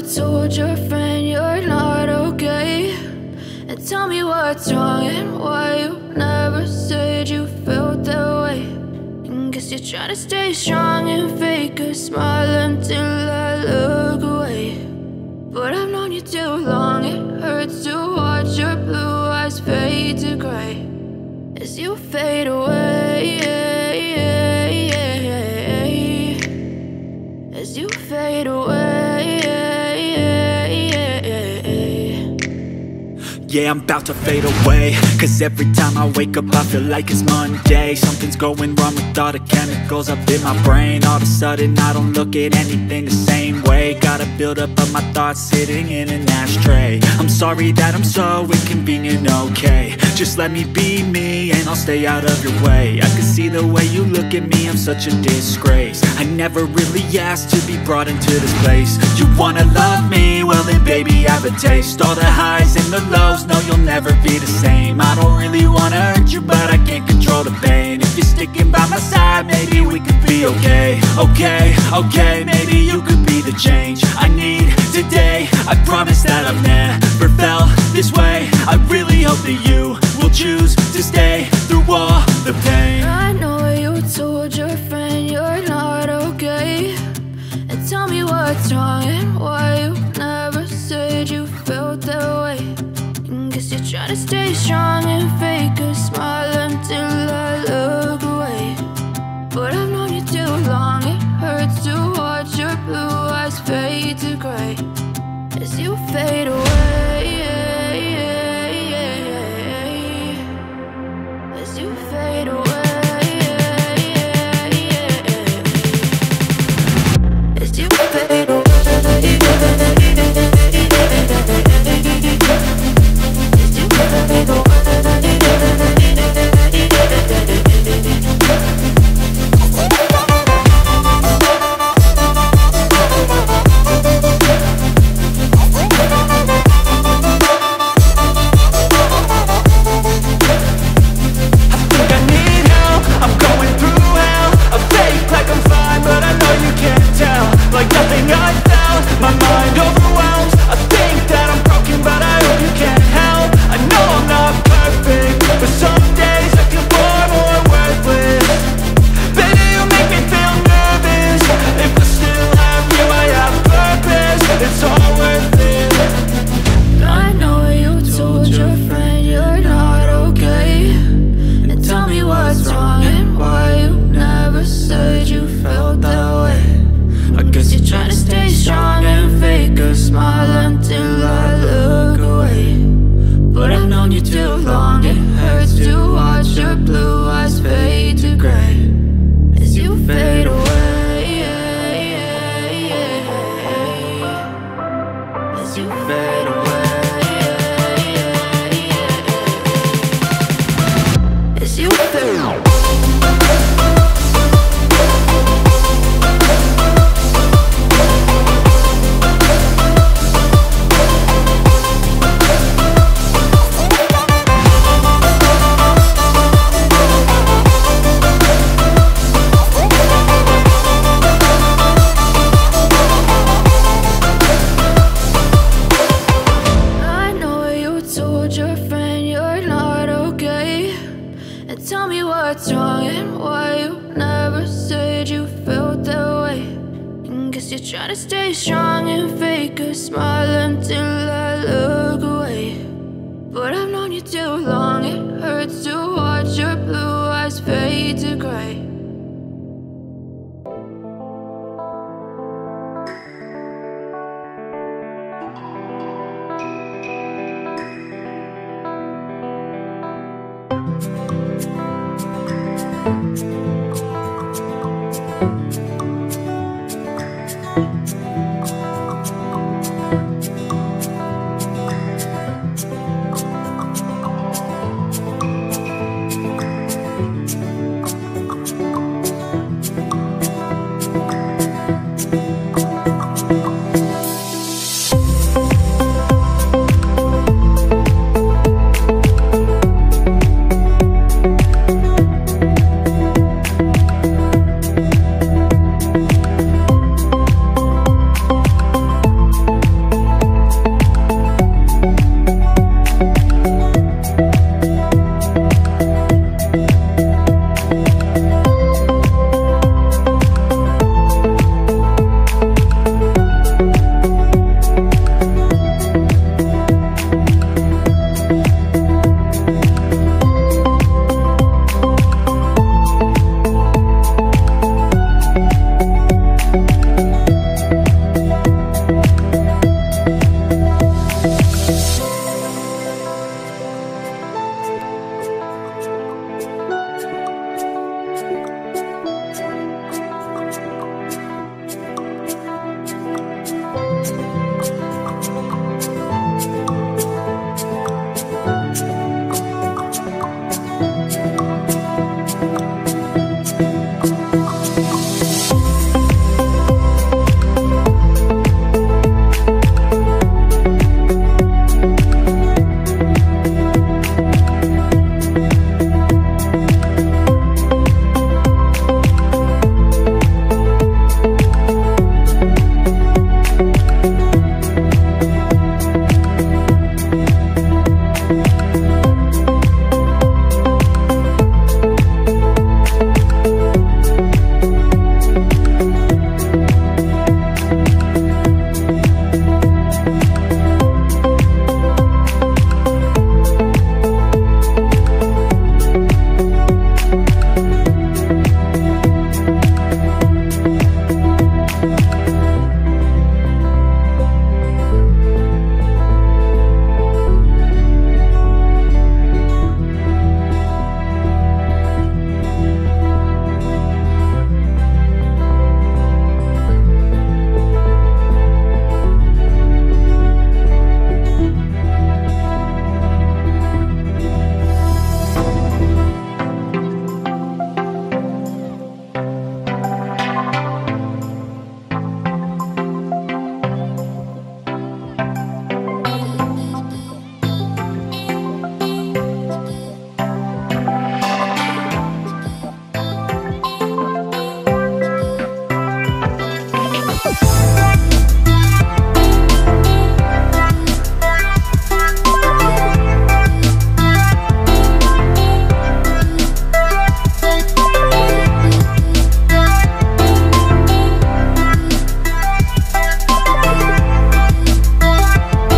told your friend you're not okay? And tell me what's wrong and why you never said you felt that way. And guess you're trying to stay strong and fake a smile until I look away. But I've known you too long, it hurts to watch your blue eyes fade to gray as you fade away, as you fade away. Yeah, I'm about to fade away, cause every time I wake up I feel like it's Monday. Something's going wrong with all the chemicals up in my brain. All of a sudden I don't look at anything the same way. Got a buildup of my thoughts sitting in an ashtray. I'm sorry that I'm so inconvenient, okay? Just let me be me and I'll stay out of your way. I can see the way you look at me, I'm such a disgrace. I never really asked to be brought into this place. You wanna love me? Well then baby, have a taste. All the highs and the lows, no, you'll never be the same. I don't really wanna hurt you, but I can't control the pain. If you're sticking by my side, maybe we could be okay. Okay, maybe you could be the change I need today. I promise that I've never felt this way. I really hope that you will choose to stay through all the pain. I know you told your friend you're not okay. And tell me what's wrong and why you never said you felt that way. Guess you're trying to stay strong and fake a smile until I look away. But I've known you too long, it hurts to watch your blue eyes fade to gray as you fade away, as you fade away, as you fade away. Try to stay strong and fake a smile until I look away. But I've known you too long, it hurts to watch your blue eyes fade to gray